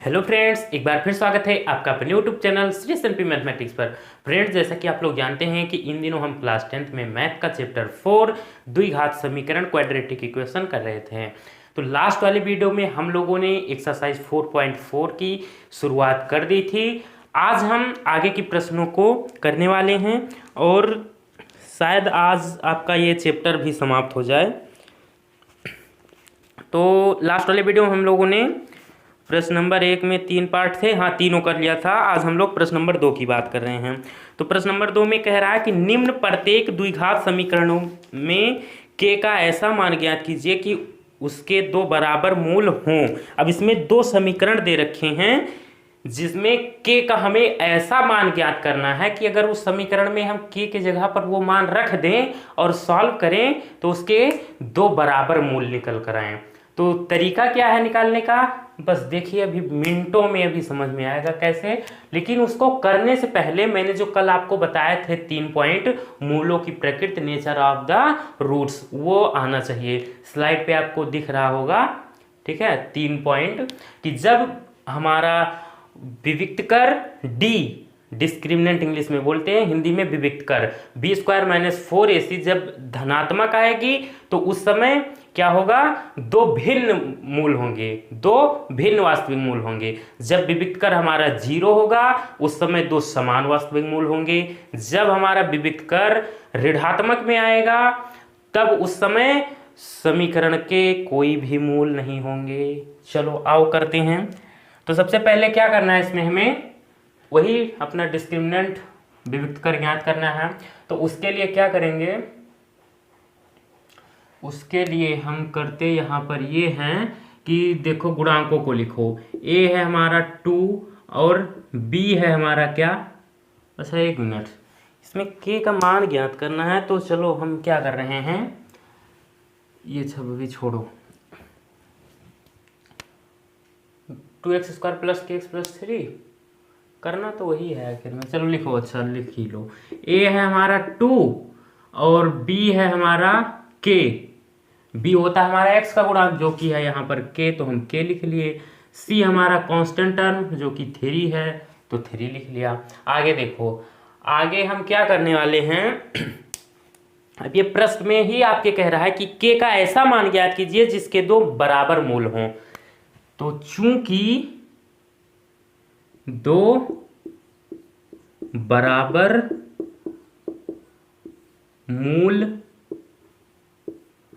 Hello friends, एक बार फिर स्वागत है आपका अपने YouTube channel Shri S&P mathematics पर। फ्रेंड्स, जैसा कि आप लोग जानते हैं कि इन दिनों हम क्लास 10th में मैथ का चैप्टर 4 द्विघात समीकरण क्वाड्रेटिक इक्वेशन कर रहे थे। तो लास्ट वाले वीडियो में हम लोगों ने एक्सरसाइज 4.4 की शुरुआत कर दी थी। आज हम आगे के प्रश्नों को करने वाले हैं और शायद आज आपका ये चैप्टर भी समाप्त हो जाए। तो लास्ट वाले वीडियो में हम लोगों ने प्रश्न नंबर 1 में 3 पार्ट थे, हाँ तीनों कर लिया था। आज हम लोग प्रश्न नंबर 2 की बात कर रहे हैं। तो प्रश्न नंबर 2 में कह रहा है कि निम्न प्रत्येक द्विघात समीकरणों में के का ऐसा मान ज्ञात कीजिए कि उसके दो बराबर मूल हों। अब इसमें दो समीकरण दे रखे हैं जिसमें के का हमें ऐसा मान ज्ञात करना है कि अगर उस समीकरण में हम के जगह पर वो मान रख दें और सॉल्व करें तो उसके दो बराबर मूल निकल कर आए। तो तरीका क्या है निकालने का, बस देखिए अभी मिनटों में अभी समझ में आएगा कैसे। लेकिन उसको करने से पहले मैंने जो कल आपको बताए थे 3 पॉइंट, मूलों की प्रकृति, नेचर ऑफ द रूट्स, वो आना चाहिए। स्लाइड पे आपको दिख रहा होगा, ठीक है। 3 पॉइंट कि जब हमारा विविक्त कर डी, डिस्क्रिमिनेंट इंग्लिश में बोलते हैं, हिंदी में विविक्त कर बी स्क्वायर माइनस 4ac जब धनात्मक आएगी तो उस समय क्या होगा, दो भिन्न मूल होंगे, दो भिन्न वास्तविक मूल होंगे। जब विविक्त कर हमारा 0 होगा उस समय दो समान वास्तविक मूल होंगे। जब हमारा विविक्त कर ऋणात्मक में आएगा तब उस समय समीकरण के कोई भी मूल नहीं होंगे। चलो आओ करते हैं। तो सबसे पहले क्या करना है, इसमें हमें वही अपना डिस्क्रिमिनेंट विविक्त कर ज्ञात करना है। तो उसके लिए क्या करेंगे, उसके लिए हम करते यहाँ पर ये हैं कि देखो गुणांकों को लिखो। a है हमारा 2 और b है हमारा क्या, अच्छा एक मिनट, इसमें k का मान ज्ञात करना है। तो चलो हम क्या कर रहे हैं, ये सब भी छोड़ो, 2x स्क्वायर प्लस के एक्स प्लस 3 करना तो वही है आखिर में। चलो लिखो, अच्छा लिख ही लो। a है हमारा 2 और b है हमारा k। b होता है हमारा x का गुणांक जो कि है यहाँ पर k, तो हम k लिख लिए। c हमारा कांस्टेंट टर्म जो कि 3 है तो 3 लिख लिया। आगे देखो, आगे हम क्या करने वाले हैं अब ये प्रश्न में ही आपके कह रहा है कि k का ऐसा मान ज्ञात कीजिए जिसके दो बराबर मूल हों। तो चूंकि दो बराबर मूल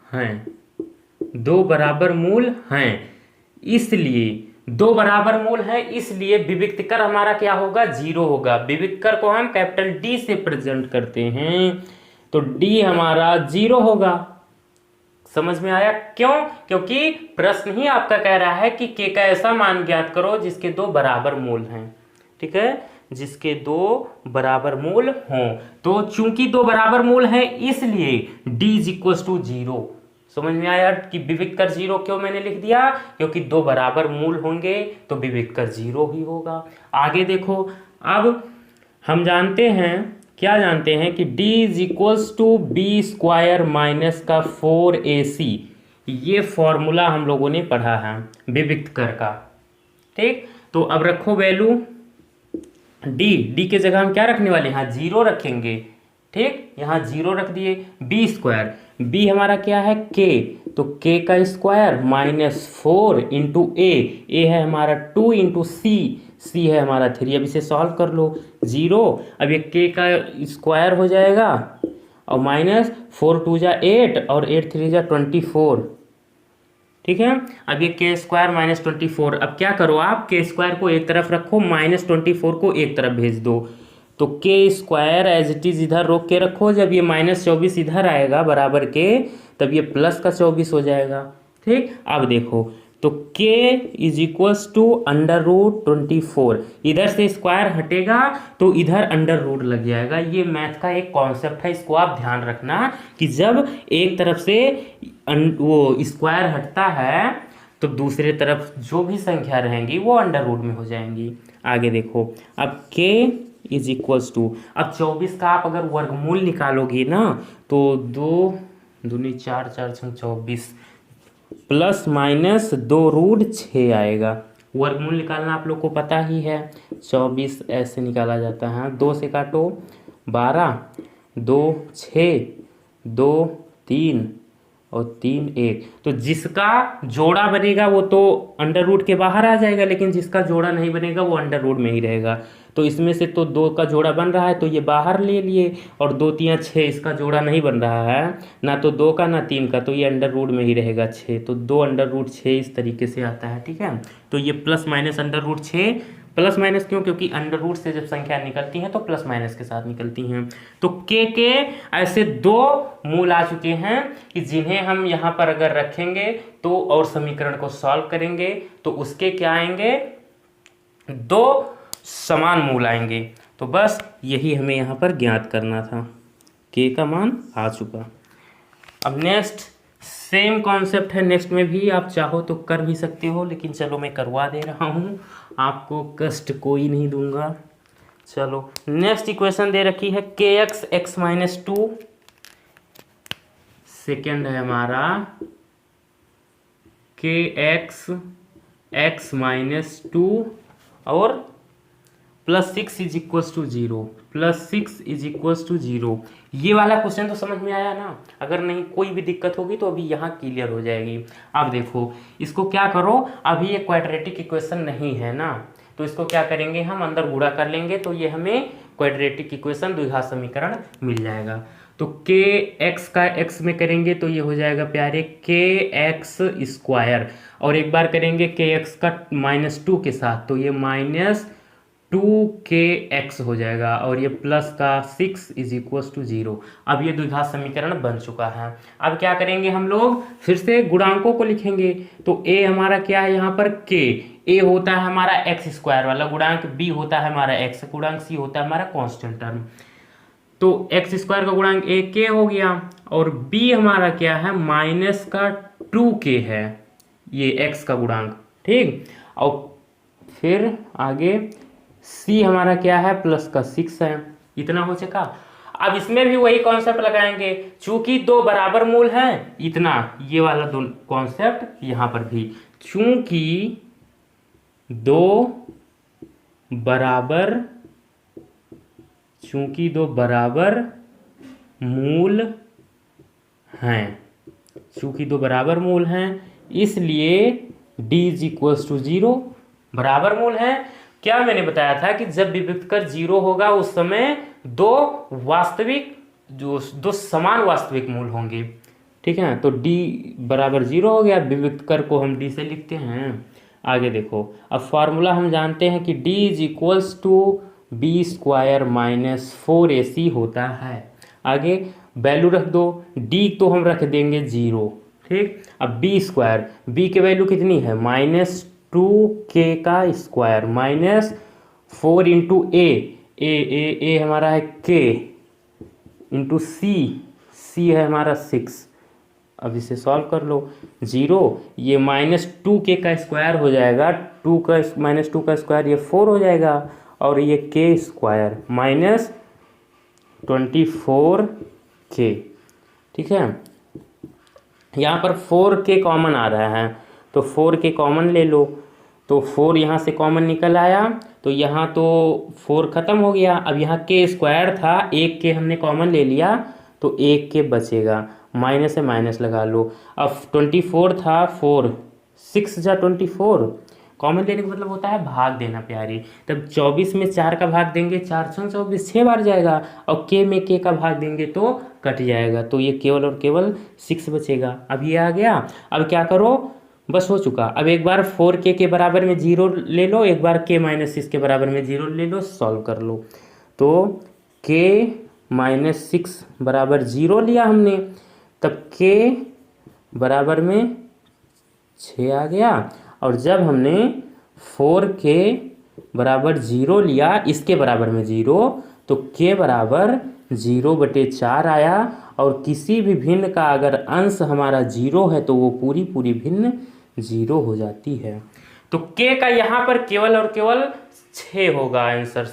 हैं, दो बराबर मूल हैं, इसलिए दो बराबर मूल हैं, इसलिए विविक्त कर हमारा क्या होगा, 0 होगा। विविक्त कर को हम कैपिटल D से प्रेजेंट करते हैं तो D हमारा 0 होगा। समझ में आया क्यों? क्योंकि प्रश्न ही आपका कह रहा है कि के का ऐसा मान ज्ञात करो जिसके दो बराबर मूल हैं, ठीक है, जिसके दो बराबर मूल हों। तो चूंकि दो बराबर मूल हैं इसलिए d इज इक्वल टू 0। समझ में आया कि विविक्त कर 0 क्यों मैंने लिख दिया, क्योंकि दो बराबर मूल होंगे तो विविक्त कर 0 ही होगा। आगे देखो, अब हम जानते हैं, क्या जानते हैं कि d is equals to B square minus का 4ac, ये फॉर्मूला हम लोगों ने पढ़ा है विविक्त कर का, ठीक। तो अब रखो वैल्यू d के जगह हम क्या रखने वाले हैं, 0 रखेंगे, ठीक, यहाँ 0 रख दिए। बी स्क्वायर, b हमारा क्या है k, तो k का स्क्वायर माइनस 4 इंटू ए है हमारा 2 इंटू c है हमारा 3। अब इसे सॉल्व कर लो, 0, अब ये k का स्क्वायर हो जाएगा और माइनस 4 2 जा 8 और 8 3 जा 24, ठीक है। अब ये के स्क्वायर माइनस 24, अब क्या करो आप, के स्क्वायर को एक तरफ रखो, माइनस 24 को एक तरफ भेज दो। तो के स्क्वायर एज इट इज इधर रोक के रखो, जब ये माइनस 24 इधर आएगा बराबर के, तब ये प्लस का 24 हो जाएगा, ठीक। अब देखो, तो k is equals to under root 24, इधर से स्क्वायर हटेगा तो इधर अंडर रूट लग जाएगा। ये मैथ का एक कॉन्सेप्ट है, इसको आप ध्यान रखना कि जब एक तरफ से वो स्क्वायर हटता है तो दूसरे तरफ जो भी संख्या रहेंगी वो अंडर रूट में हो जाएंगी। आगे देखो, अब k इज इक्वल्स टू, अब 24 का आप अगर वर्गमूल निकालोगे ना तो 2 दूनी 4 4 6 24 प्लस माइनस 2 रूट 6 आएगा, वर्गमूल निकालना आप लोग को पता ही है, 24 ऐसे निकाला जाता है। 2 से काटो 12, 2 6, 2 3 और 3 1। तो जिसका जोड़ा बनेगा वो तो अंडर रूट के बाहर आ जाएगा, लेकिन जिसका जोड़ा नहीं बनेगा वो अंडर रूट में ही रहेगा। तो इसमें से तो 2 का जोड़ा बन रहा है तो ये बाहर ले लिए, और 2 3 6, इसका जोड़ा नहीं बन रहा है, ना तो 2 का ना 3 का, तो ये अंडर रूट में ही रहेगा 6। तो 2 अंडर रूट 6 इस तरीके से आता है, ठीक है। तो ये plus minus under root 6, plus minus क्यों, क्योंकि अंडर रूट से जब संख्या निकलती हैं तो प्लस माइनस के साथ निकलती हैं। तो के ऐसे 2 मूल आ चुके हैं कि जिन्हें हम यहाँ पर अगर रखेंगे तो और समीकरण को सॉल्व करेंगे तो उसके क्या आएंगे, 2 समान मूल आएंगे। तो बस यही हमें यहाँ पर ज्ञात करना था। के का मान आ चुका। अब नेक्स्ट सेम कॉन्सेप्ट है, नेक्स्ट में भी आप चाहो तो कर भी सकते हो, लेकिन चलो मैं करवा दे रहा हूँ, आपको कष्ट कोई नहीं दूंगा। चलो नेक्स्ट इक्वेशन दे रखी है के एक्स एक्स माइनस 2, सेकेंड है हमारा के एक्स एक्स माइनस 2 और +6 is equals to 0, +6 is equals to 0। ये वाला क्वेश्चन तो समझ में आया ना। अगर नहीं कोई भी दिक्कत होगी तो अभी यहाँ क्लियर हो जाएगी। अब देखो इसको क्या करो, अभी ये क्वाड्रेटिक इक्वेशन नहीं है ना, तो इसको क्या करेंगे हम अंदर गुणा कर लेंगे, तो ये हमें क्वाड्रेटिक इक्वेशन द्विघात समीकरण मिल जाएगा। तो के एक्स का एक्स में करेंगे तो ये हो जाएगा प्यारे के एक्स स्क्वायर, और एक बार करेंगे के एक्स का -2 के साथ तो ये -2kx हो जाएगा, और ये प्लस का 6 इज इक्वल टू 0। अब ये द्विघात समीकरण बन चुका है। अब क्या करेंगे हम लोग, फिर से गुणांकों को लिखेंगे। तो a हमारा क्या है यहाँ पर k, a होता है हमारा एक्स स्क्वायर वाला गुणांक, b होता है हमारा x गुणांक, c होता है हमारा कांस्टेंट टर्म। तो एक्स स्क्वायर का गुणांक a k हो गया, और b हमारा क्या है -2k है, ये x का गुणांक, ठीक। और फिर आगे c हमारा क्या है प्लस का 6 है। इतना हो चुका। अब इसमें भी वही कॉन्सेप्ट लगाएंगे, चूंकि 2 बराबर मूल हैं, इतना ये वाला दो कॉन्सेप्ट यहाँ पर भी, चूंकि 2 बराबर मूल हैं, चूंकि 2 बराबर मूल हैं इसलिए d इज इक्वल्स टू 0। बराबर मूल हैं, क्या मैंने बताया था कि जब विभक्त कर 0 होगा उस समय 2 वास्तविक, जो 2 समान वास्तविक मूल होंगे, ठीक है। तो d बराबर 0 हो गया, विभक्त कर को हम d से लिखते हैं। आगे देखो, अब फार्मूला हम जानते हैं कि d is equals to B square -4ac होता है। आगे वैल्यू रख दो, d तो हम रख देंगे 0, ठीक। अब बी स्क्वायर, b की वैल्यू कितनी है -2k का स्क्वायर -4 इंटू ए हमारा है k इंटू c है हमारा 6। अब इसे सॉल्व कर लो, 0 ये -2k का स्क्वायर हो जाएगा, 2 का -2 का स्क्वायर ये 4 हो जाएगा, और ये k स्क्वायर -24k, ठीक है। यहाँ पर 4k कॉमन आ रहा है तो 4k कॉमन ले लो, तो 4 यहाँ से कॉमन निकल आया, तो यहाँ तो 4 ख़त्म हो गया। अब यहाँ k स्क्वायर था, एक k हमने कॉमन ले लिया तो एक k बचेगा, माइनस से माइनस लगा लो। अब 24 था, 4 6 जा 24, कॉमन लेने का मतलब होता है भाग देना प्यारी। तब 24 में 4 का भाग देंगे, 4 6 24 6 बार जाएगा, और k में k का भाग देंगे तो कट जाएगा, तो ये केवल और केवल 6 बचेगा। अब ये आ गया। अब क्या करो, बस हो चुका। अब एक बार 4k के बराबर में 0 ले लो, एक बार k -6 के बराबर में 0 ले लो, सॉल्व कर लो। तो k -6 बराबर 0 लिया हमने, तब k बराबर में 6 आ गया, और जब हमने 4k बराबर 0 लिया, इसके बराबर में 0, तो k बराबर 0/4 आया, और किसी भी भिन्न का अगर अंश हमारा 0 है तो वो पूरी पूरी भिन्न 0 हो जाती है। तो k का यहाँ पर केवल और केवल 6 होगा आंसर,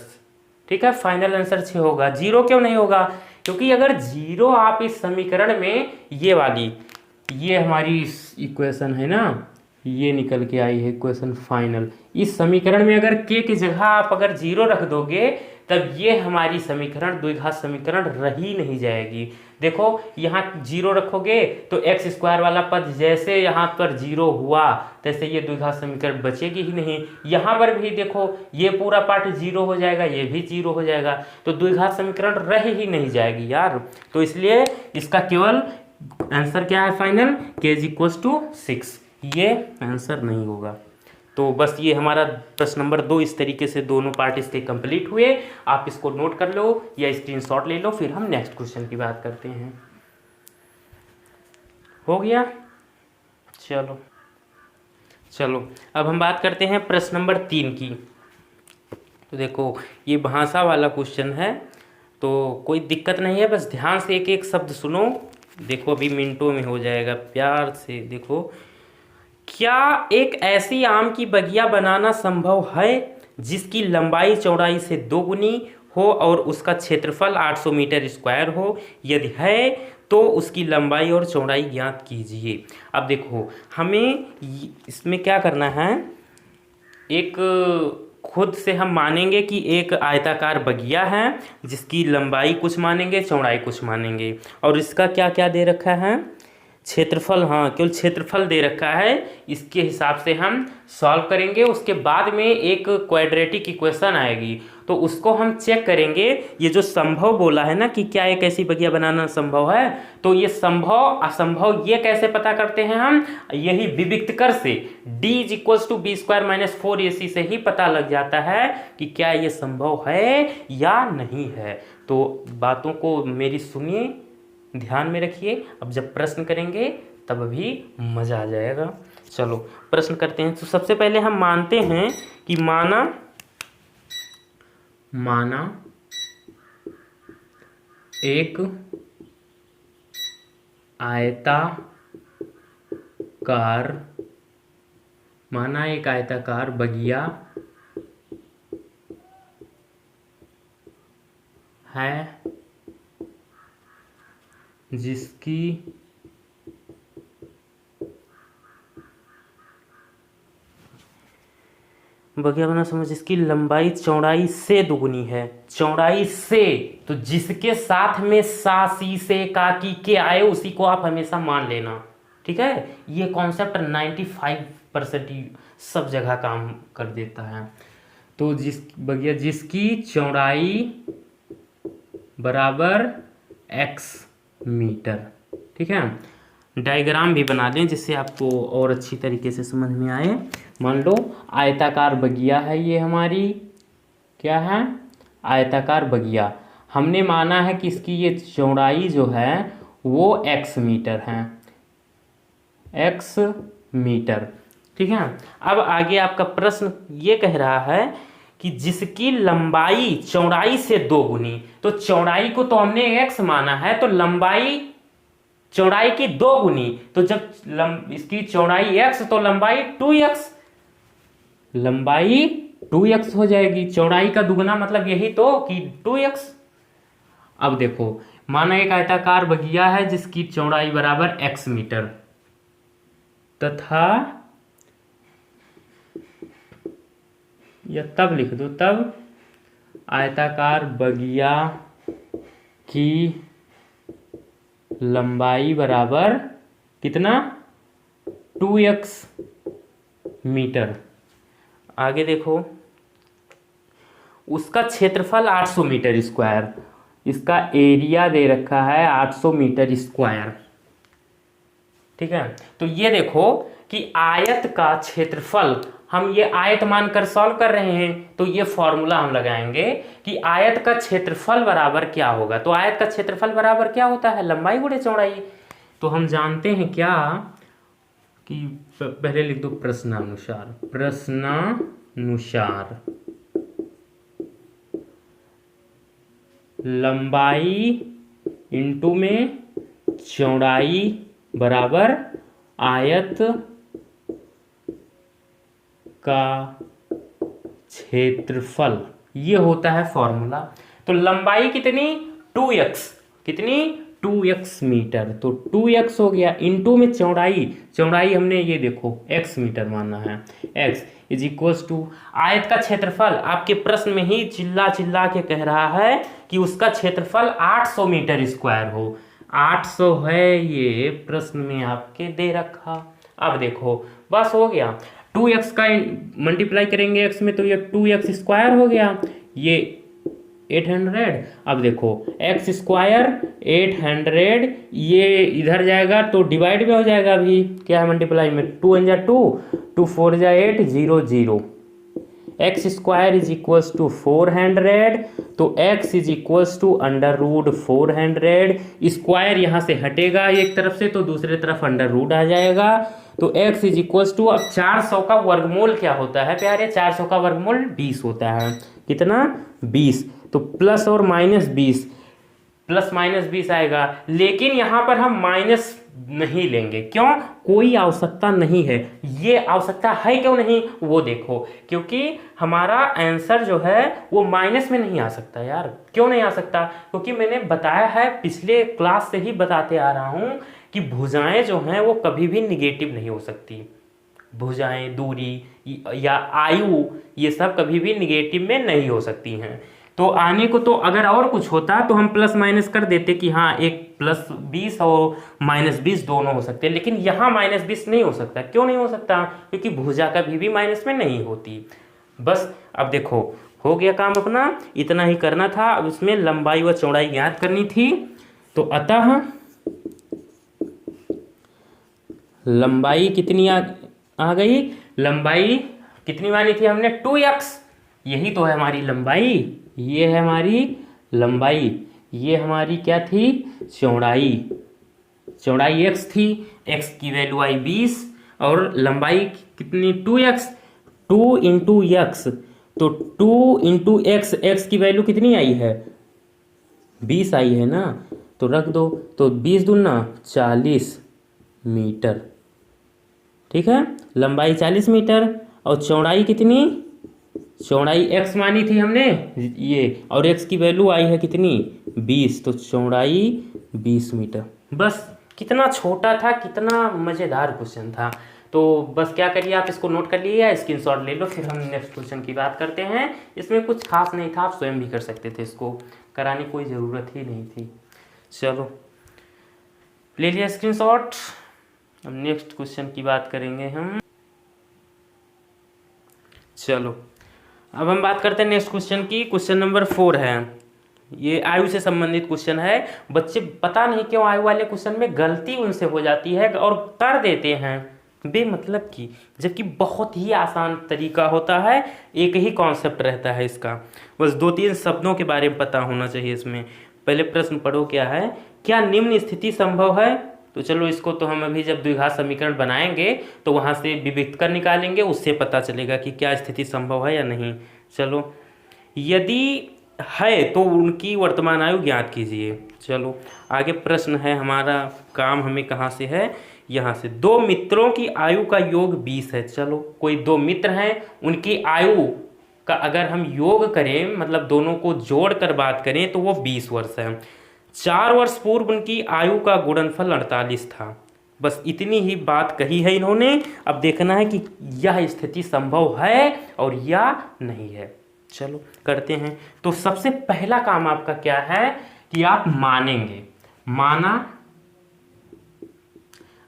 ठीक है। फाइनल आंसर 6 होगा। 0 क्यों नहीं होगा, क्योंकि अगर 0 आप इस समीकरण में ये वाली, ये हमारी इक्वेशन है ना, ये निकल के आई है इक्वेशन फाइनल। इस समीकरण में अगर k की जगह आप अगर 0 रख दोगे तब ये हमारी समीकरण द्विघात समीकरण रह ही नहीं जाएगी। देखो यहाँ 0 रखोगे तो एक्स स्क्वायर वाला पद जैसे यहाँ पर 0 हुआ तैसे ये द्विघात समीकरण बचेगी ही नहीं। यहाँ पर भी देखो ये पूरा पार्ट 0 हो जाएगा, ये भी 0 हो जाएगा, तो द्विघात समीकरण रह ही नहीं जाएगी यार। तो इसलिए इसका केवल आंसर क्या है फाइनल, k = 6, ये आंसर नहीं होगा। तो बस ये हमारा प्रश्न नंबर 2 इस तरीके से दोनों पार्ट इसके कंप्लीट हुए। आप इसको नोट कर लो या स्क्रीनशॉट ले लो, फिर हम नेक्स्ट क्वेश्चन की बात करते हैं। हो गया, चलो अब हम बात करते हैं प्रश्न नंबर 3 की। तो देखो ये भाषा वाला क्वेश्चन है, तो कोई दिक्कत नहीं है, बस ध्यान से एक एक शब्द सुनो। देखो अभी मिनटों में हो जाएगा, प्यार से देखो। क्या एक ऐसी आम की बगिया बनाना संभव है जिसकी लंबाई चौड़ाई से 2 गुनी हो और उसका क्षेत्रफल 800 मीटर स्क्वायर हो? यदि है तो उसकी लंबाई और चौड़ाई ज्ञात कीजिए। अब देखो हमें इसमें क्या करना है, एक खुद से हम मानेंगे कि एक आयताकार बगिया है जिसकी लंबाई कुछ मानेंगे, चौड़ाई कुछ मानेंगे, और इसका क्या क्या दे रखा है, क्षेत्रफल, हाँ केवल क्षेत्रफल दे रखा है। इसके हिसाब से हम सॉल्व करेंगे। उसके बाद में एक क्वाड्रेटिक इक्वेशन आएगी, तो उसको हम चेक करेंगे। ये जो संभव बोला है ना कि क्या एक ऐसी बगिया बनाना संभव है, तो ये संभव असंभव ये कैसे पता करते हैं हम, यही विविक्त कर से d = b² - 4ac से ही पता लग जाता है कि क्या ये संभव है या नहीं है। तो बातों को मेरी सुनिए, ध्यान में रखिए। अब जब प्रश्न करेंगे तब भी मज़ा आ जाएगा। चलो प्रश्न करते हैं। तो सबसे पहले हम मानते हैं कि माना एक आयताकार बगिया है जिसकी बगिया बना समझ जिसकी लंबाई चौड़ाई से दुगुनी है। चौड़ाई से, तो जिसके साथ में सा सी से का की के आए उसी को आप हमेशा मान लेना, ठीक है। ये कॉन्सेप्ट 95% सब जगह काम कर देता है। तो बगिया जिसकी चौड़ाई बराबर x मीटर, ठीक है। डायग्राम भी बना दें जिससे आपको और अच्छी तरीके से समझ में आए। मान लो आयताकार बगिया है, ये हमारी क्या है, आयताकार बगिया। हमने माना है कि इसकी ये चौड़ाई जो है वो x मीटर है, x मीटर, ठीक है। अब आगे आपका प्रश्न ये कह रहा है कि जिसकी लंबाई चौड़ाई से 2 गुनी, तो चौड़ाई को तो हमने x माना है, तो लंबाई चौड़ाई की 2 गुनी, तो जब इसकी चौड़ाई x तो लंबाई 2x, लंबाई 2x हो जाएगी। चौड़ाई का दुगना मतलब यही तो कि 2x। अब देखो माना एक आयताकार बगिया है जिसकी चौड़ाई बराबर x मीटर तथा, या तब लिख दो, तब आयताकार बगिया की लंबाई बराबर कितना, 2x मीटर। आगे देखो उसका क्षेत्रफल 800 मीटर स्क्वायर, इसका एरिया दे रखा है 800 मीटर स्क्वायर, ठीक है। तो ये देखो कि आयत का क्षेत्रफल, हम ये आयत मानकर सॉल्व कर रहे हैं, तो ये फॉर्मूला हम लगाएंगे कि आयत का क्षेत्रफल बराबर क्या होगा। तो आयत का क्षेत्रफल बराबर क्या होता है, लंबाई गुणे चौड़ाई। तो हम जानते हैं क्या कि पहले लिख दो प्रश्नानुसार, प्रश्नानुसार लंबाई इंटू में चौड़ाई बराबर आयत का क्षेत्रफल, ये होता है फॉर्मूला। तो लंबाई कितनी, 2x, कितनी 2x मीटर, तो 2x हो गया, इनटू में चौड़ाई, चौड़ाई हमने ये देखो x मीटर मानना है, x इज इक्वल्स टू आयत का क्षेत्रफल। आपके प्रश्न में ही चिल्ला चिल्ला के कह रहा है कि उसका क्षेत्रफल 800 मीटर स्क्वायर हो, 800 है ये प्रश्न में आपके दे रखा। अब देखो बस हो गया, 2x का मल्टीप्लाई करेंगे x में तो ये 2x स्क्वायर हो गया, ये 800। अब देखो एक्स स्क्वायर 800, ये इधर जाएगा तो डिवाइड में हो जाएगा, अभी क्या है मल्टीप्लाई में, 2 × 2, 2 4 × 8 0 0, X square is equals to 400, तो X is equals to √400, square यहाँ से हटेगा एक तरफ से तो दूसरे तरफ √ आ जाएगा, तो x इज इक्वल्स टू, अब 400 का वर्गमूल क्या होता है प्यारे, 400 का वर्गमूल 20 होता है, कितना 20, तो प्लस और माइनस 20, प्लस माइनस 20 आएगा, लेकिन यहाँ पर हम माइनस नहीं लेंगे, क्यों, कोई आवश्यकता नहीं है, ये आवश्यकता है क्यों नहीं वो देखो, क्योंकि हमारा आंसर जो है वो माइनस में नहीं आ सकता यार, क्यों नहीं आ सकता, क्योंकि मैंने बताया है, पिछले क्लास से ही बताते आ रहा हूँ कि भुजाएं जो हैं वो कभी भी निगेटिव नहीं हो सकती, भुजाएं, दूरी या आयु, ये सब कभी भी निगेटिव में नहीं हो सकती हैं। तो आने को तो अगर और कुछ होता तो हम प्लस माइनस कर देते कि हाँ एक +20 और -20 दोनों हो सकते हैं, लेकिन यहाँ -20 नहीं हो सकता, क्यों नहीं हो सकता, क्योंकि भुजा कभी भी माइनस में नहीं होती। बस अब देखो हो गया काम अपना, इतना ही करना था, अब इसमें लंबाई व चौड़ाई ज्ञात करनी थी, तो अतः लंबाई कितनी आ गई, लंबाई कितनी मानी थी हमने 2x, यही तो है हमारी लंबाई, ये है हमारी लंबाई, ये हमारी क्या थी चौड़ाई, चौड़ाई x थी, x की वैल्यू आई 20 और लंबाई कितनी 2x, 2 × x, तो 2 × x, x की वैल्यू कितनी आई है 20 आई है ना, तो रख दो, तो 20 दूना 40 मीटर, ठीक है, लंबाई 40 मीटर और चौड़ाई कितनी, चौड़ाई x मानी थी हमने ये, और x की वैल्यू आई है कितनी 20, तो चौड़ाई 20 मीटर। बस कितना छोटा था, कितना मज़ेदार क्वेश्चन था, तो बस क्या करिए आप इसको नोट कर लिए या स्क्रीनशॉट ले लो, फिर हम नेक्स्ट क्वेश्चन की बात करते हैं। इसमें कुछ खास नहीं था, आप स्वयं भी कर सकते थे, इसको कराने की कोई ज़रूरत ही नहीं थी। चलो ले लिया स्क्रीनशॉट, अब नेक्स्ट क्वेश्चन की बात करेंगे हम। चलो अब हम बात करते हैं नेक्स्ट क्वेश्चन की, क्वेश्चन नंबर 4 है, ये आयु से संबंधित क्वेश्चन है। बच्चे पता नहीं क्यों आयु वाले क्वेश्चन में गलती उनसे हो जाती है और कर देते हैं बेमतलब की, जबकि बहुत ही आसान तरीका होता है, एक ही कॉन्सेप्ट रहता है इसका, बस 2-3 शब्दों के बारे में पता होना चाहिए इसमें। पहले प्रश्न पढ़ो क्या है, क्या निम्न स्थिति संभव है, तो चलो इसको तो हम अभी जब द्विघात समीकरण बनाएंगे तो वहाँ से विविक्तकर निकालेंगे, उससे पता चलेगा कि क्या स्थिति संभव है या नहीं। चलो यदि है तो उनकी वर्तमान आयु ज्ञात कीजिए। चलो आगे प्रश्न है हमारा, काम हमें कहाँ से है, यहाँ से, 2 मित्रों की आयु का योग 20 है। चलो कोई 2 मित्र हैं, उनकी आयु का अगर हम योग करें, मतलब दोनों को जोड़कर बात करें तो वो 20 वर्ष है। 4 वर्ष पूर्व उनकी आयु का गुणनफल 48 था। बस इतनी ही बात कही है इन्होंने। अब देखना है कि यह स्थिति संभव है और या नहीं है। चलो करते हैं। तो सबसे पहला काम आपका क्या है कि आप मानेंगे, माना,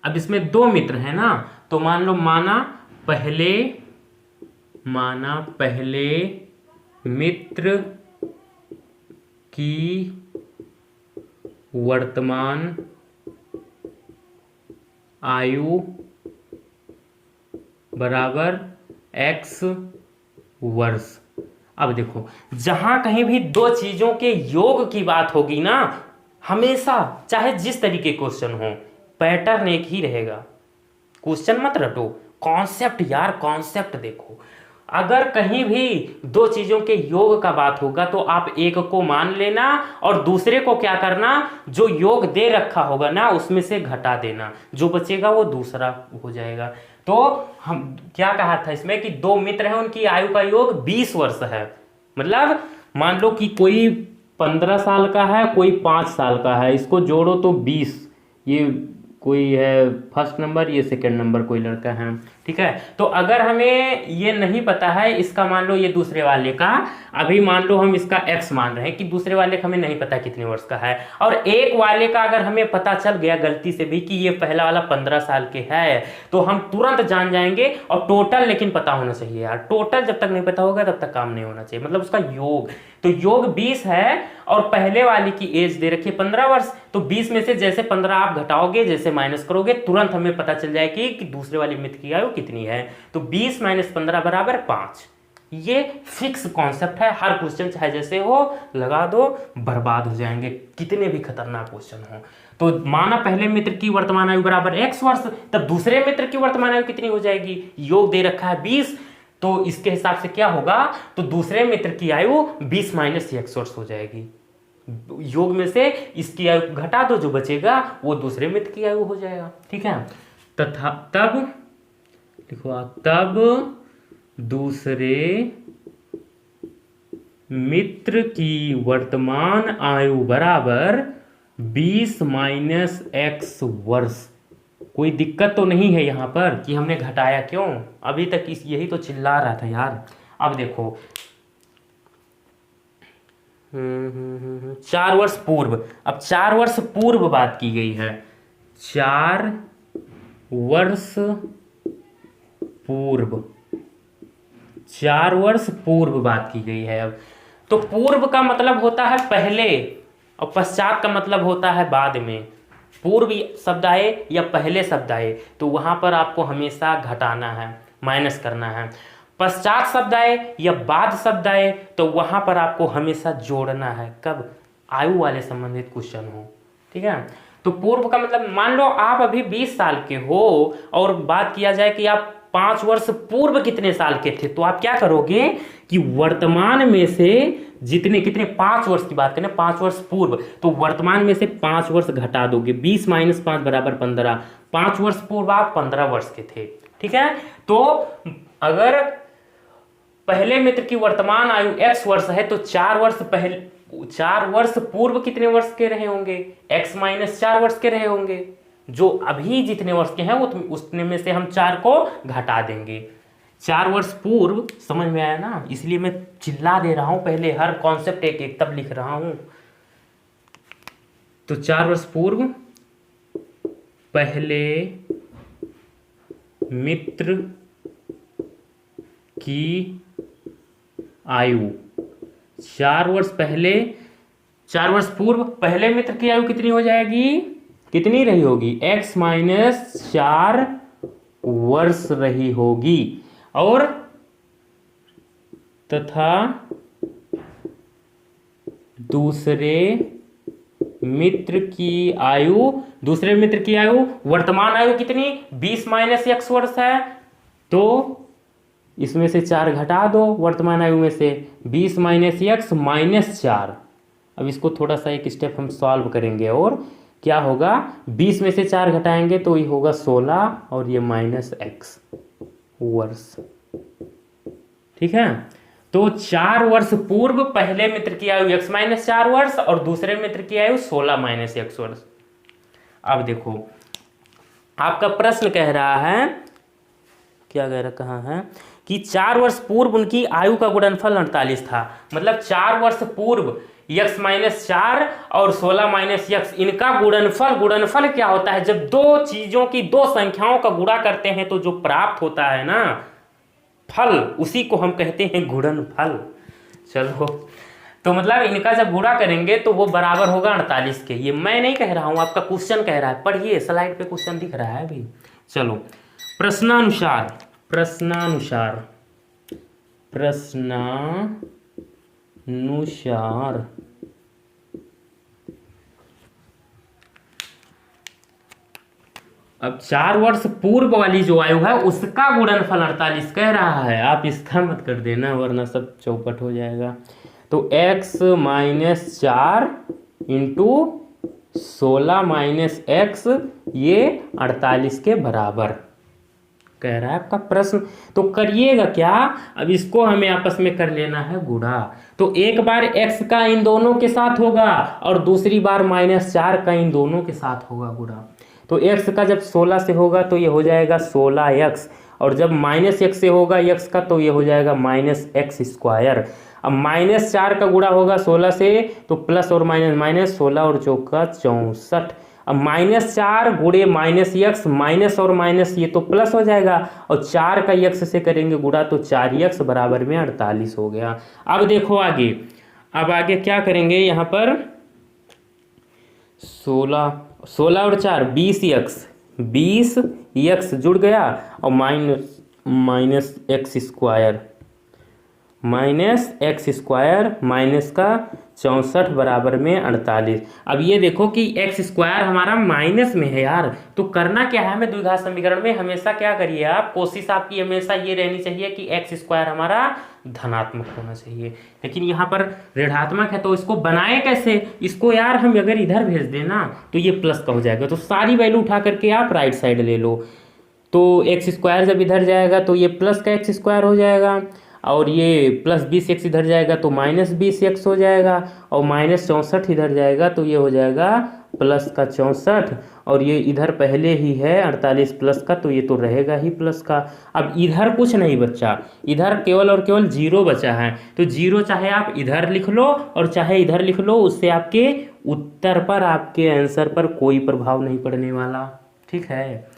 अब इसमें 2 मित्र हैं ना, तो मान लो माना पहले मित्र की वर्तमान आयु बराबर x वर्ष। अब देखो जहां कहीं भी 2 चीजों के योग की बात होगी ना, हमेशा चाहे जिस तरीके क्वेश्चन हो, पैटर्न एक ही रहेगा। क्वेश्चन मत रटो, कॉन्सेप्ट यार, कॉन्सेप्ट देखो। अगर कहीं भी 2 चीजों के योग का बात होगा तो आप एक को मान लेना और दूसरे को क्या करना, जो योग दे रखा होगा ना उसमें से घटा देना, जो बचेगा वो दूसरा हो जाएगा। तो हम क्या कहा था इसमें कि 2 मित्र हैं, उनकी आयु का योग 20 वर्ष है। मतलब मान लो कि कोई 15 साल का है, कोई 5 साल का है, इसको जोड़ो तो 20। ये कोई है फर्स्ट नंबर, ये सेकंड नंबर कोई लड़का है, ठीक है। तो अगर हमें ये नहीं पता है इसका, मान लो ये दूसरे वाले का, अभी मान लो हम इसका x मान रहे हैं कि दूसरे वाले का हमें नहीं पता कितने वर्ष का है, और एक वाले का अगर हमें पता चल गया गलती से भी कि ये पहला वाला 15 साल के है, तो हम तुरंत जान जाएंगे। और टोटल लेकिन पता होना चाहिए यार, टोटल जब तक नहीं पता होगा तब तक काम नहीं होना चाहिए, मतलब उसका योग। तो योग 20 है और पहले वाले की एज दे रखी है 15 वर्ष, तो 20 में से जैसे 15 आप घटाओगे, जैसे माइनस करोगे, तुरंत हमें पता चल जाएगी कि दूसरे वाले मित्र की आयु कितनी है। तो 20 - 15 बराबर 5। ये फिक्स कॉन्सेप्ट है, हर क्वेश्चन चाहे जैसे हो लगा दो, बर्बाद हो जाएंगे कितने भी खतरनाक क्वेश्चन हो। तो माना पहले मित्र की वर्तमान आयु बराबर x वर्ष, तब दूसरे मित्र की वर्तमान आयु कितनी हो जाएगी, योग दे रखा है 20, तो इसके हिसाब से क्या होगा, तो दूसरे मित्र की आयु 20 - x वर्ष हो जाएगी। योग में से इसकी आयु घटा दो, जो बचेगा वो दूसरे मित्र की आयु हो जाएगा, ठीक है। तथा तब लिखो, तब दूसरे मित्र की वर्तमान आयु बराबर 20 - x वर्ष। कोई दिक्कत तो नहीं है यहाँ पर कि हमने घटाया क्यों, अभी तक यही तो चिल्ला रहा था यार। अब देखो 4 वर्ष पूर्व, अब 4 वर्ष पूर्व बात की गई है, 4 वर्ष पूर्व, 4 वर्ष पूर्व बात की गई है। अब तो पूर्व का मतलब होता है पहले और पश्चात का मतलब होता है बाद में। पूर्व शब्द आए या पहले शब्द आए तो वहां पर आपको हमेशा घटाना है, माइनस करना है। पश्चात शब्द आए या बाद शब्द आए तो वहां पर आपको हमेशा जोड़ना है, कब, आयु वाले संबंधित क्वेश्चन हो, ठीक है। तो पूर्व का मतलब, मान लो आप अभी 20 साल के हो और बात किया जाए कि आप 5 वर्ष पूर्व कितने साल के थे, तो आप क्या करोगे कि वर्तमान में से जितने, कितने, 5 वर्ष की बात करें, 5 वर्ष पूर्व, तो वर्तमान में से 5 वर्ष घटा दोगे, 20 - 5 बराबर 15। 5 वर्ष पूर्व आप 15 वर्ष के थे, ठीक है। तो अगर पहले मित्र की वर्तमान आयु x वर्ष है तो 4 वर्ष पूर्व कितने वर्ष के रहे होंगे, x - 4 वर्ष के रहे होंगे। जो अभी जितने वर्ष के हैं वो उतने में से हम 4 को घटा देंगे। 4 वर्ष पूर्व, समझ में आया ना, इसलिए मैं चिल्ला दे रहा हूं, पहले हर कॉन्सेप्ट एक एक तब लिख रहा हूं। तो 4 वर्ष पूर्व पहले मित्र की आयु, 4 वर्ष पहले, 4 वर्ष पूर्व पहले मित्र की आयु कितनी हो जाएगी, कितनी रही होगी, x - 4 वर्ष रही होगी। और तथा दूसरे मित्र की आयु, दूसरे मित्र की आयु, वर्तमान आयु कितनी, 20 - x वर्ष है, तो इसमें से 4 घटा दो वर्तमान आयु में से, 20 - x - 4। अब इसको थोड़ा सा एक स्टेप हम सॉल्व करेंगे, और क्या होगा, 20 में से 4 घटाएंगे तो ये होगा 16 और ये -x वर्ष, ठीक है। तो 4 वर्ष पूर्व पहले मित्र की आयु x - 4 वर्ष और दूसरे मित्र की आयु 16 - x वर्ष। अब देखो आपका प्रश्न कह रहा है, क्या कह रहा, कहाँ है कि 4 वर्ष पूर्व उनकी आयु का गुणनफल 48 था, मतलब 4 वर्ष पूर्व x - 4 और 16 - x, इनका गुणनफल, गुणनफल क्या होता है, जब दो चीजों की, दो संख्याओं का गुणा करते हैं तो जो प्राप्त होता है ना फल, उसी को हम कहते हैं गुणनफल। चलो, तो मतलब इनका जब गुणा करेंगे तो वो बराबर होगा 48 के। ये मैं नहीं कह रहा हूं, आपका क्वेश्चन कह रहा है, पढ़िए स्लाइड पे क्वेश्चन दिख रहा है अभी। चलो, प्रश्नानुसार, प्रश्नानुसार, प्रश्नानुसार अब 4 वर्ष पूर्व वाली जो आयु है उसका गुणनफल 48 कह रहा है, आप इसका मत कर देना वरना सब चौपट हो जाएगा। तो x - 4 × 16 - x, ये 48 के बराबर, कह रहा है आपका प्रश्न। तो करिएगा क्या, अब इसको हमें आपस में कर लेना है गुणा। तो एक बार x का इन दोनों के साथ होगा और दूसरी बार -4 का इन दोनों के साथ होगा गुणा। तो x का जब 16 से होगा तो ये हो जाएगा 16x, और जब -x से होगा x का तो ये हो जाएगा -x²। अब -4 का गुणा होगा 16 से तो प्लस और माइनस माइनस, 16 और चौका 64। अब -4 गुणे -x, माइनस और माइनस ये तो प्लस हो जाएगा, और 4 का x से करेंगे गुणा तो 4x बराबर में 48 हो गया। अब देखो आगे, अब आगे क्या करेंगे यहाँ पर, 16 और 4 20x, 20x जुड़ गया और माइनस x² माइनस का 64 बराबर में 48। अब ये देखो कि x² हमारा माइनस में है यार, तो करना क्या है हमें द्विघात समीकरण में, हमेशा क्या करिए आप, कोशिश आपकी हमेशा ये रहनी चाहिए कि x² हमारा धनात्मक होना चाहिए। लेकिन यहाँ पर ऋणात्मक है तो इसको बनाए कैसे, इसको यार हम अगर इधर भेज देना तो ये प्लस का हो जाएगा, तो सारी वैल्यू उठा करके आप राइट साइड ले लो। तो x² जब इधर जाएगा तो ये प्लस का x² हो जाएगा, और ये प्लस 20x इधर जाएगा तो -20x हो जाएगा, और -64 इधर जाएगा तो ये हो जाएगा प्लस का 64, और ये इधर पहले ही है 48 प्लस का तो ये तो रहेगा ही प्लस का। अब इधर कुछ नहीं बचा, इधर केवल और केवल 0 बचा है, तो 0 चाहे आप इधर लिख लो और चाहे इधर लिख लो, उससे आपके उत्तर पर, आपके आंसर पर कोई प्रभाव नहीं पड़ने वाला, ठीक है।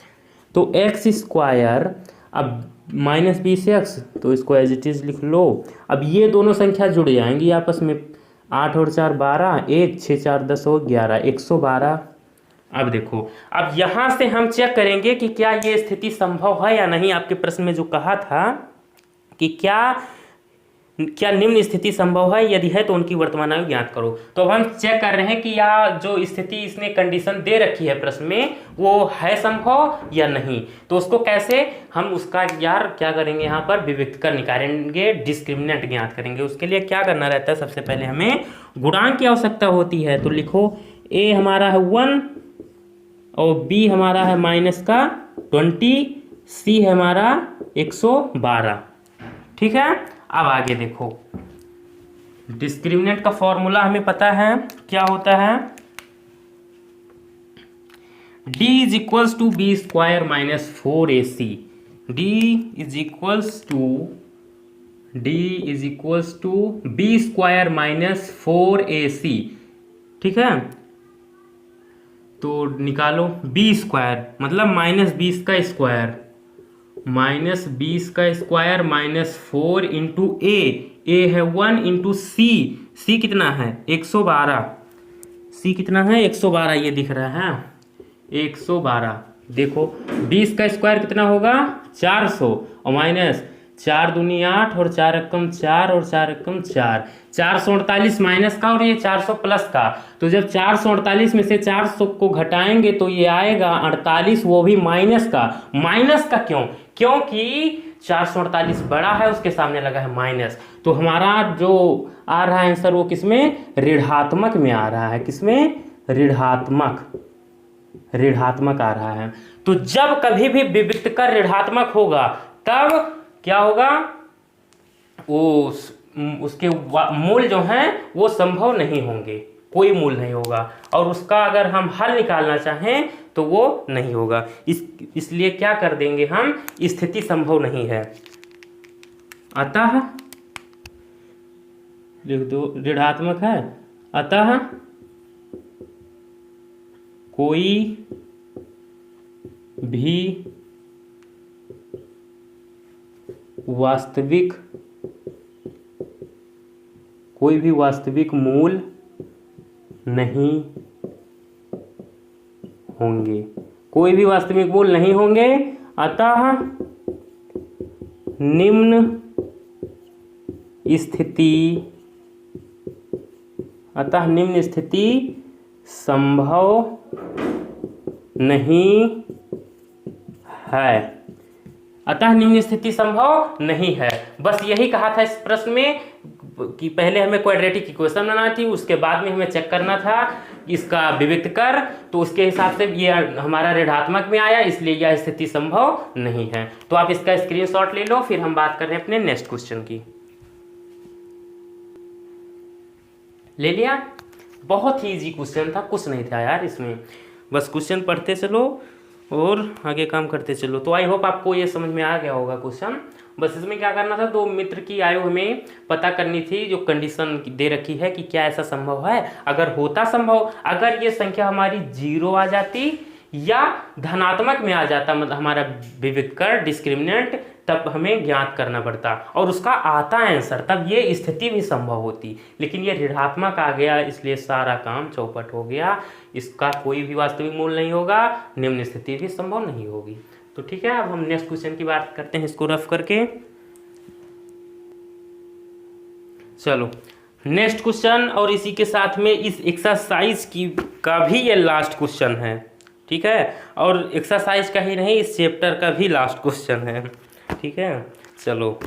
तो x², अब -20x तो इसको एज इट इज़ लिख लो। अब ये दोनों संख्या जुड़ जाएंगी आपस में, 8 और 4 12, 1 6 4 10 और 11, 112। अब देखो, अब यहाँ से हम चेक करेंगे कि क्या ये स्थिति संभव है या नहीं। आपके प्रश्न में जो कहा था कि क्या निम्न स्थिति संभव है, यदि है तो उनकी वर्तमान आयु ज्ञात करो। तो अब हम चेक कर रहे हैं कि यह जो स्थिति इसने कंडीशन दे रखी है प्रश्न में वो है संभव या नहीं। तो उसको कैसे हम उसका यार क्या करेंगे, यहाँ पर विविक्त कर निकालेंगे, डिस्क्रिमिनेंट ज्ञात करेंगे। उसके लिए क्या करना रहता है, सबसे पहले हमें गुणांक की आवश्यकता होती है। तो लिखो a हमारा है 1 और b हमारा है -20, c है हमारा 112, ठीक है। अब आगे देखो, डिस्क्रिमिनेंट का फॉर्मूला हमें पता है क्या होता है, d = b² - 4ac, d = b² - 4ac, ठीक है। तो निकालो b² मतलब -20 का स्क्वायर, -20 का स्क्वायर -4 इंटू a है 1 इंटू c कितना है 112, c कितना है 112, ये दिख रहा है 112। देखो 20 का स्क्वायर कितना होगा 400, और माइनस 4 दूनी 8 और 4 एकम 4 और 4 एकम 4, 448 माइनस का और ये 400 प्लस का। तो जब 448 में से 400 को घटाएंगे तो ये आएगा 48, वो भी माइनस का। माइनस का क्यों, क्योंकि 448 बड़ा है, उसके सामने लगा है माइनस, तो हमारा जो आ रहा है आंसर वो किसमें, ऋणात्मक में आ रहा है। किसमें, ऋणात्मक आ रहा है। तो जब कभी भी विविक्त कर ऋणात्मक होगा तब क्या होगा, वो उसके मूल जो हैं वो संभव नहीं होंगे, कोई मूल नहीं होगा, और उसका अगर हम हल निकालना चाहें तो वो नहीं होगा। इसलिए क्या कर देंगे हम, स्थिति संभव नहीं है। अतः लिख दो ऋणात्मक है, अतः कोई भी वास्तविक मूल नहीं होंगे, कोई भी वास्तविक मूल नहीं होंगे। अतः निम्न स्थिति संभव नहीं है। अतः निम्न स्थिति संभव नहीं है, बस यही कहा था इस प्रश्न में कि पहले हमें क्वाड्रेटिक इक्वेशन बनानी थी, उसके बाद में हमें चेक करना था इसका विविक्त कर, तो उसके हिसाब से ये हमारा ऋणात्मक में आया, इसलिए यह स्थिति संभव नहीं है। तो आप इसका स्क्रीनशॉट ले लो, फिर हम बात कर रहे हैं अपने नेक्स्ट क्वेश्चन की। ले लिया? बहुत ही इजी क्वेश्चन था, कुछ नहीं था यार इसमें, बस क्वेश्चन पढ़ते चलो और आगे काम करते चलो। तो आई होप आपको ये समझ में आ गया होगा क्वेश्चन। बस इसमें क्या करना था, 2 मित्र की आयु हमें पता करनी थी, जो कंडीशन दे रखी है कि क्या ऐसा संभव है। अगर होता संभव, अगर ये संख्या हमारी 0 आ जाती या धनात्मक में आ जाता, मतलब हमारा विविक्त कर डिस्क्रिमिनेंट, तब हमें ज्ञात करना पड़ता और उसका आता आंसर, तब ये स्थिति भी संभव होती। लेकिन ये ऋणात्मक आ गया, इसलिए सारा काम चौपट हो गया। इसका कोई भी वास्तविक मूल नहीं होगा, निम्न स्थिति भी संभव नहीं होगी। तो ठीक है, अब हम नेक्स्ट क्वेश्चन की बात करते हैं, इसको रफ करके। चलो नेक्स्ट क्वेश्चन, और इसी के साथ में इस एक्सरसाइज की का भी ये लास्ट क्वेश्चन है, ठीक है। और एक्सरसाइज का ही नहीं, इस चैप्टर का भी लास्ट क्वेश्चन है, ठीक है। चलो,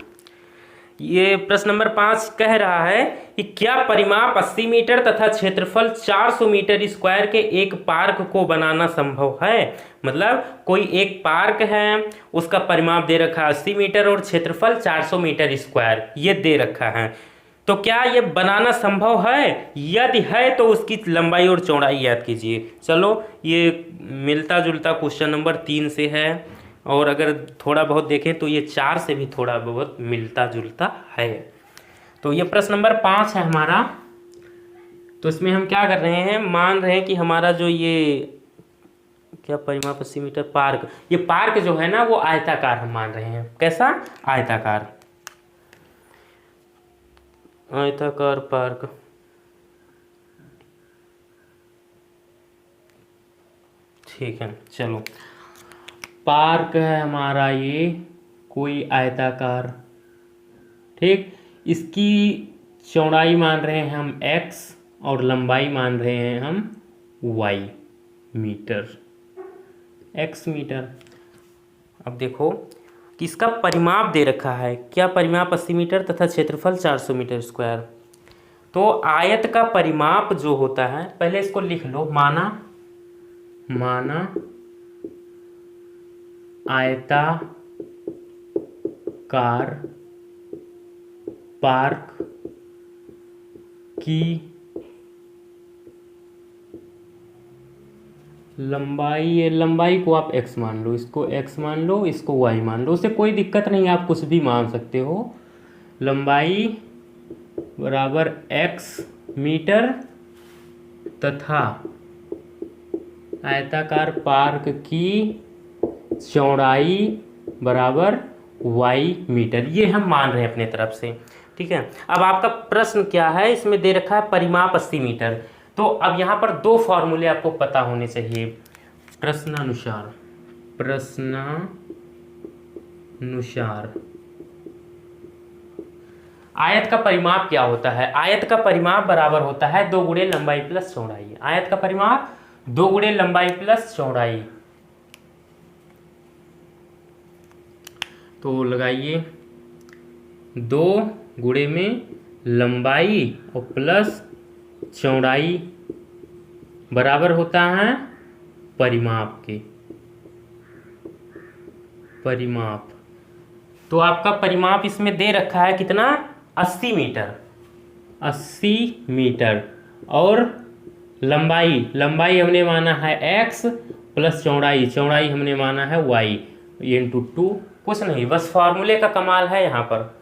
ये प्रश्न नंबर 5 कह रहा है कि क्या परिमाप 80 मीटर तथा क्षेत्रफल 400 मीटर स्क्वायर के एक पार्क को बनाना संभव है। मतलब कोई एक पार्क है, उसका परिमाप दे रखा है 80 मीटर और क्षेत्रफल 400 मीटर स्क्वायर, ये दे रखा है। तो क्या ये बनाना संभव है? यदि है तो उसकी लंबाई और चौड़ाई याद कीजिए। चलो, ये मिलता जुलता क्वेश्चन नंबर 3 से है, और अगर थोड़ा बहुत देखें तो ये 4 से भी थोड़ा बहुत मिलता जुलता है। तो ये प्रश्न नंबर 5 है हमारा। तो इसमें हम क्या कर रहे हैं, मान रहे हैं कि हमारा जो ये क्या परिमाप 80 मीटर पार्क, ये पार्क जो है ना वो आयताकार हम मान रहे हैं। कैसा? आयताकार, आयताकार पार्क। ठीक है, चलो, पार्क है हमारा ये कोई आयताकार, ठीक। इसकी चौड़ाई मान रहे हैं हम x और लंबाई मान रहे हैं हम y मीटर, x मीटर। अब देखो कि इसका परिमाप दे रखा है, क्या परिमाप 80 मीटर तथा क्षेत्रफल 400 मीटर स्क्वायर। तो आयत का परिमाप जो होता है, पहले इसको लिख लो, माना आयताकार पार्क की लंबाई, लंबाई को आप x मान लो, इसको x मान लो, इसको y मान लो, उससे कोई दिक्कत नहीं, आप कुछ भी मान सकते हो। लंबाई बराबर x मीटर तथा आयताकार पार्क की चौड़ाई बराबर y मीटर, ये हम मान रहे हैं अपने तरफ से, ठीक है। अब आपका प्रश्न क्या है, इसमें दे रखा है परिमाप 80 मीटर। तो अब यहाँ पर 2 फॉर्मूले आपको पता होने चाहिए प्रश्नानुसार। आयत का परिमाप क्या होता है? आयत का परिमाप बराबर होता है 2 गुणे लंबाई प्लस चौड़ाई। आयत का परिमाप 2 गुणे लंबाई प्लस चौड़ाई। तो लगाइए, 2 गुणे में लंबाई और प्लस चौड़ाई बराबर होता है परिमाप के। परिमाप, तो आपका परिमाप इसमें दे रखा है कितना? 80 मीटर, 80 मीटर। और लंबाई हमने माना है x प्लस चौड़ाई हमने माना है y इंटू 2। कुछ नहीं, बस फार्मूले का कमाल है यहाँ पर।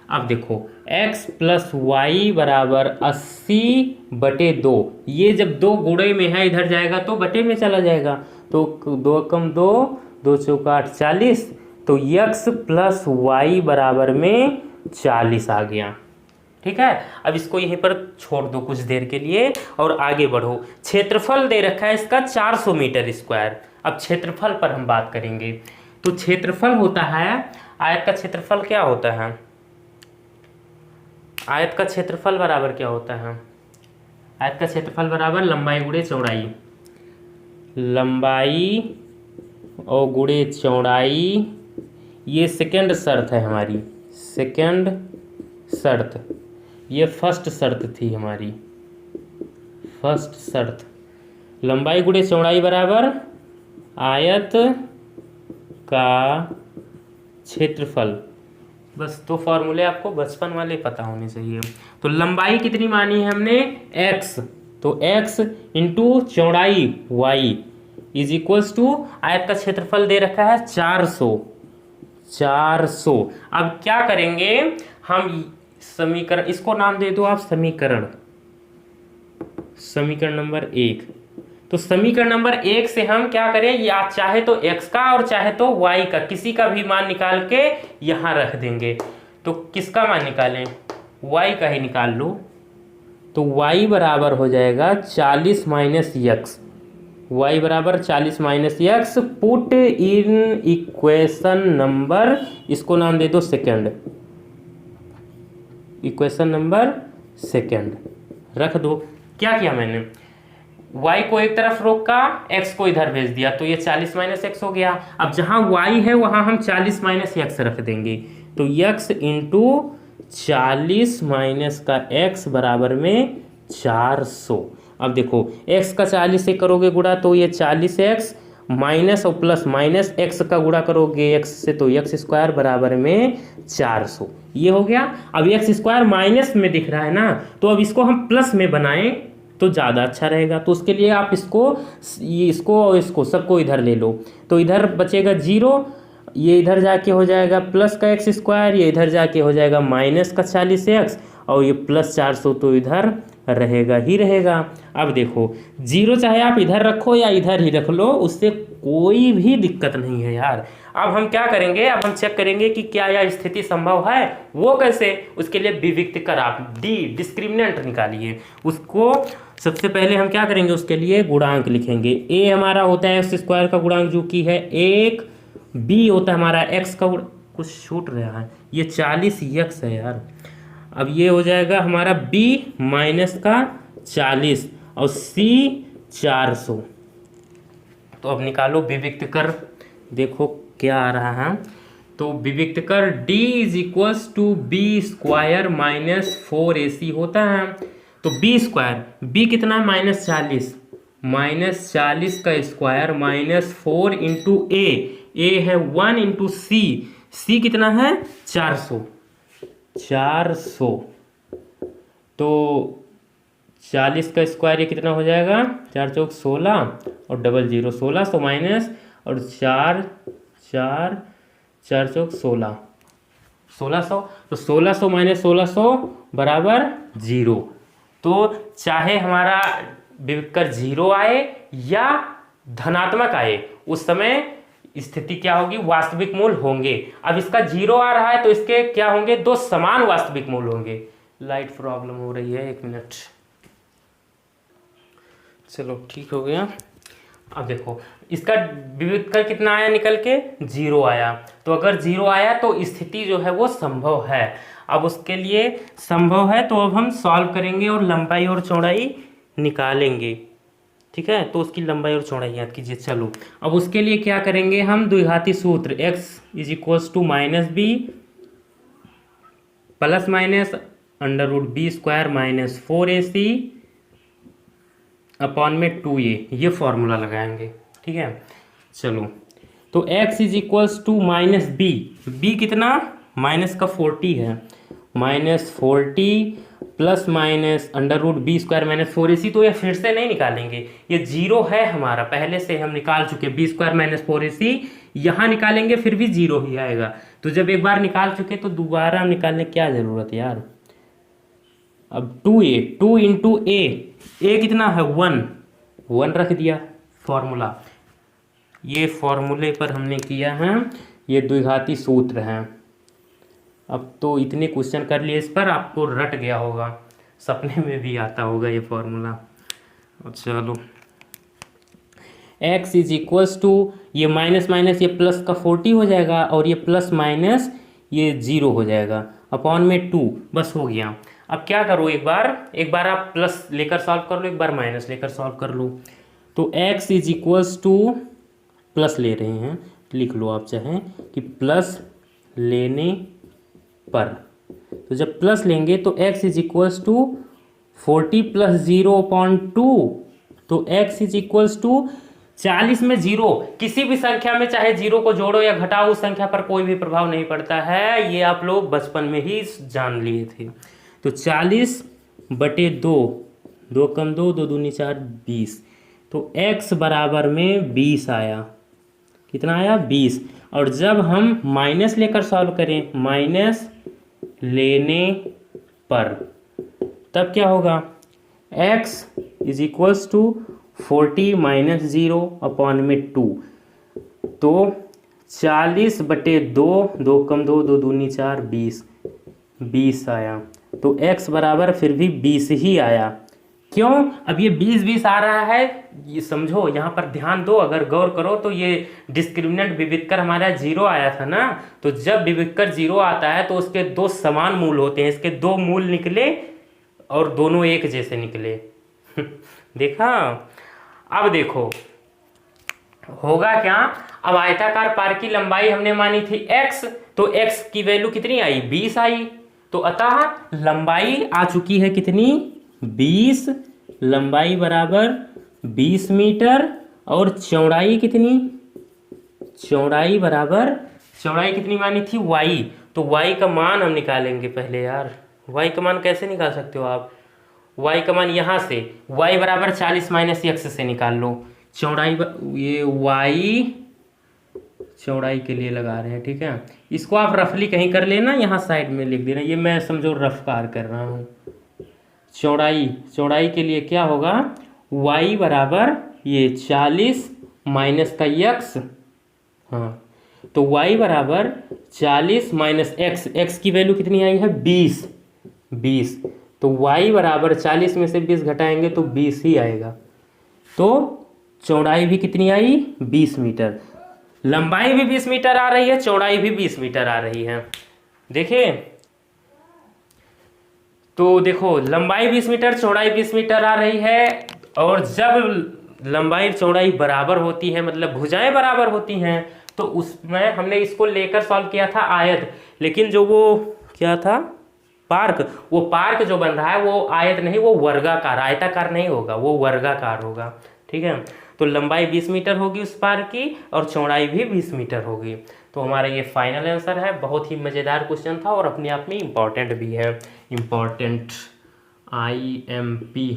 अब देखो, x प्लस वाई बराबर 80/2। ये जब 2 गुणे में है, इधर जाएगा तो बटे में चला जाएगा, तो 2 कम 2, 2 चौका 8, 40। तो x प्लस वाई बराबर में 40 आ गया, ठीक है। अब इसको यहीं पर छोड़ दो कुछ देर के लिए और आगे बढ़ो। क्षेत्रफल दे रखा है इसका 400 मीटर स्क्वायर। अब क्षेत्रफल पर हम बात करेंगे। तो क्षेत्रफल होता है, आयत का क्षेत्रफल क्या होता है? आयत का क्षेत्रफल बराबर क्या होता है? आयत का क्षेत्रफल बराबर लंबाई गुणे चौड़ाई। लंबाई और गुणे चौड़ाई, ये सेकंड शर्त है हमारी, सेकंड शर्त। ये फर्स्ट शर्त थी हमारी, फर्स्ट शर्त। लंबाई गुणे चौड़ाई बराबर आयत का क्षेत्रफल। बस दो फॉर्मूले आपको बचपन वाले पता होने चाहिए। तो लंबाई कितनी मानी है हमने x, तो x इंटू चौड़ाई y इज इक्वल्स टू आयत का क्षेत्रफल दे रखा है 400। अब क्या करेंगे हम, समीकरण, इसको नाम दे दो आप समीकरण नंबर 1। तो समीकरण नंबर 1 से हम क्या करें, या चाहे तो x का और चाहे तो y का किसी का भी मान निकाल के यहां रख देंगे। तो किसका मान निकालें, y का ही निकाल लो। तो y बराबर हो जाएगा 40 माइनस x, y बराबर 40 minus x। Put in equation number, इसको नाम दे दो सेकंड, इक्वेशन नंबर सेकंड रख दो। क्या किया मैंने, y को एक तरफ रोका, x को इधर भेज दिया, तो ये 40 माइनस एक्स हो गया। अब जहां y है वहां हम 40 माइनस एक्स रख देंगे, तो x इंटू 40 माइनस का x बराबर में 400। अब देखो x का 40 से करोगे गुणा तो ये 40x माइनस और प्लस माइनस x का गुणा करोगे x से तो x स्क्वायर बराबर में 400, ये हो गया। अब x स्क्वायर माइनस में दिख रहा है ना, तो अब इसको हम प्लस में बनाएं तो ज़्यादा अच्छा रहेगा। तो उसके लिए आप इसको और इसको सबको इधर ले लो, तो इधर बचेगा 0, ये इधर जाके हो जाएगा प्लस का एक्स स्क्वायर, ये इधर जाके हो जाएगा माइनस का 40x, और ये प्लस 400 तो इधर रहेगा ही रहेगा। अब देखो 0 चाहे आप इधर रखो या इधर ही रख लो, उससे कोई भी दिक्कत नहीं है यार। अब हम क्या करेंगे, अब हम चेक करेंगे कि क्या यह स्थिति संभव है। वो कैसे, उसके लिए विविक्त कर आप डिस्क्रिमिनेंट निकालिए। उसको सबसे पहले हम क्या करेंगे, उसके लिए गुणांक लिखेंगे। a हमारा होता है एक्स स्क्वायर का गुणांक जो कि है 1, b होता है हमारा x का कुछ छूट रहा है, ये 40x है यार। अब ये हो जाएगा हमारा b माइनस का 40 और c 400। तो अब निकालो विविक्त कर, देखो क्या आ रहा है। तो विविक्त कर d is equals to B square minus 4ac होता है। तो बी स्क्वायर, बी कितना है -40, -40 का स्क्वायर माइनस 4 इंटू ए है 1 इंटू सी कितना है 400। तो 40 का स्क्वायर ये कितना हो जाएगा, 4 चौक 16 और डबल 0 1600 माइनस और 4 चौक 1600। तो 1600 माइनस 1600 बराबर 0। तो चाहे हमारा विविक्तर 0 आए या धनात्मक आए, उस समय स्थिति क्या होगी, वास्तविक मूल होंगे। अब इसका 0 आ रहा है तो इसके क्या होंगे, दो समान वास्तविक मूल होंगे। लाइट प्रॉब्लम हो रही है, 1 मिनट, चलो ठीक हो गया। अब देखो इसका विविक्तर कितना आया निकल के, 0 आया। तो अगर 0 आया तो स्थिति जो है वो संभव है। अब उसके लिए संभव है तो अब हम सॉल्व करेंगे और लंबाई और चौड़ाई निकालेंगे, ठीक है। तो उसकी लंबाई और चौड़ाई याद कीजिए। चलो अब उसके लिए क्या करेंगे हम, द्विघाती सूत्र x is equals to minus B plus minus under root B square minus 4ac upon में 2a, ये फॉर्मूला लगाएंगे, ठीक है। चलो तो x is equals to minus B कितना, माइनस का 40 है, -40 plus minus under root B square minus 4ac। तो ये फिर से नहीं निकालेंगे, ये 0 है हमारा, पहले से हम निकाल चुके। बी स्क्वायर माइनस 4ac यहाँ निकालेंगे फिर भी 0 ही आएगा। तो जब एक बार निकाल चुके तो दोबारा निकालने की क्या ज़रूरत यार। अब 2 इंटू ए कितना है 1 रख दिया फॉर्मूला। ये फॉर्मूले पर हमने किया है, ये द्विघाती सूत्र हैं। अब तो इतने क्वेश्चन कर लिए इस पर, आपको रट गया होगा, सपने में भी आता होगा ये फॉर्मूला। चलो x इज इक्वल्स टू, ये माइनस माइनस ये प्लस का 40 हो जाएगा और ये प्लस माइनस ये 0 हो जाएगा अपॉन में 2, बस हो गया। अब क्या करो, एक बार आप प्लस लेकर सॉल्व कर लो, एक बार माइनस लेकर सॉल्व कर लो। तो x is equals to, plus ले रहे हैं लिख लो आप चाहें कि प्लस लेने पर, तो जब प्लस लेंगे तो x is equals to 40 plus 0 upon 2 तो x इज इक्वल्स टू 40 में जीरो, किसी भी संख्या में चाहे जीरो को जोड़ो या घटाओ उस संख्या पर कोई भी प्रभाव नहीं पड़ता है, ये आप लोग बचपन में ही जान लिए थे। तो 40/2, 2 कम 2, 2 दूनी 4, 20। तो x बराबर में 20 आया। कितना आया? 20। और जब हम माइनस लेकर सॉल्व करें, माइनस लेने पर, तब क्या होगा? x is equals to 40 minus 0 upon में 2। तो 40/2, 2 कम 2, 2 दूनी 4, 20 आया। तो x बराबर फिर भी 20 ही आया। क्यों? अब ये 20 आ रहा है, ये समझो, यहाँ पर ध्यान दो, अगर गौर करो तो ये डिस्क्रिमिनेंट विविधकर हमारा 0 आया था ना। तो जब विविधकर 0 आता है तो उसके दो समान मूल होते हैं, इसके दो मूल निकले और दोनों एक जैसे निकले। देखा? अब देखो होगा क्या। अब आयताकार पार की लंबाई हमने मानी थी x, तो x की वैल्यू कितनी आई? 20 आई। तो अतः लंबाई आ चुकी है कितनी? 20। लंबाई बराबर 20 मीटर। और चौड़ाई कितनी? चौड़ाई बराबर, चौड़ाई कितनी मानी थी? y। तो y का मान हम निकालेंगे पहले यार। y का मान कैसे निकाल सकते हो आप? y का मान यहाँ से y बराबर 40 माइनस x से निकाल लो। चौड़ाई ये y चौड़ाई के लिए लगा रहे हैं, ठीक है। इसको आप रफली कहीं कर लेना, यहाँ साइड में लिख देना, ये मैं समझो रफ कार कर रहा हूँ। चौड़ाई के लिए क्या होगा? y बराबर ये 40 माइनस का x, हाँ, तो y बराबर 40 माइनस x की वैल्यू कितनी आई है? 20। तो y बराबर 40 में से 20 घटाएंगे तो 20 ही आएगा। तो चौड़ाई भी कितनी आई? 20 मीटर। लंबाई भी 20 मीटर आ रही है, चौड़ाई भी 20 मीटर आ रही है। देखिए, तो देखो लंबाई 20 मीटर, चौड़ाई 20 मीटर आ रही है। और जब लंबाई चौड़ाई बराबर होती है, मतलब भुजाएं बराबर होती हैं, तो उसमें हमने इसको लेकर सॉल्व किया था आयत। लेकिन जो वो क्या था, पार्क, वो पार्क जो बन रहा है वो आयत नहीं, वो वर्गाकार, आयताकार नहीं होगा, वो वर्गाकार होगा, ठीक है। तो लंबाई 20 मीटर होगी उस पार्क की और चौड़ाई भी 20 मीटर होगी। तो हमारा ये फाइनल आंसर है। बहुत ही मज़ेदार क्वेश्चन था और अपने आप में इम्पॉर्टेंट भी है। इम्पॉर्टेंट IMP,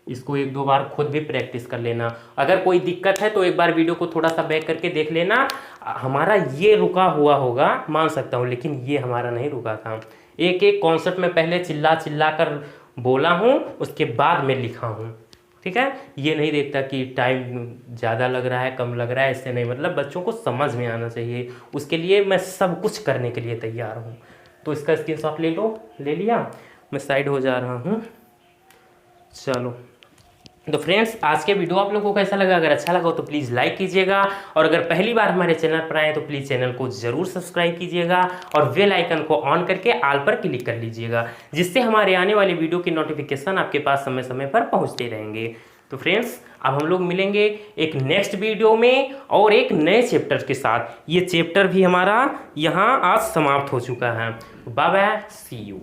इसको 1-2 बार खुद भी प्रैक्टिस कर लेना। अगर कोई दिक्कत है तो एक बार वीडियो को थोड़ा सा बैक करके देख लेना। हमारा ये रुका हुआ होगा, मान सकता हूँ, लेकिन ये हमारा नहीं रुका था। एक एक कॉन्सेप्ट में पहले चिल्ला कर बोला हूँ, उसके बाद में लिखा हूँ, ठीक है। ये नहीं देखता कि टाइम ज़्यादा लग रहा है, कम लग रहा है, इससे नहीं मतलब, बच्चों को समझ में आना चाहिए। उसके लिए मैं सब कुछ करने के लिए तैयार हूँ। तो इसका स्क्रीनशॉट ले लो। ले लिया? मैं साइड हो जा रहा हूँ। चलो, तो फ्रेंड्स, आज के वीडियो आप लोगों को कैसा लगा? अगर अच्छा लगा हो तो प्लीज़ लाइक कीजिएगा, और अगर पहली बार हमारे चैनल पर आए तो प्लीज़ चैनल को ज़रूर सब्सक्राइब कीजिएगा और बेल आइकन को ऑन करके ऑल पर क्लिक कर लीजिएगा, जिससे हमारे आने वाले वीडियो की नोटिफिकेशन आपके पास समय समय पर पहुंचते रहेंगे। तो फ्रेंड्स, अब हम लोग मिलेंगे एक नेक्स्ट वीडियो में और एक नए चैप्टर के साथ। ये चैप्टर भी हमारा यहाँ आज समाप्त हो चुका है। Bye bye, see you.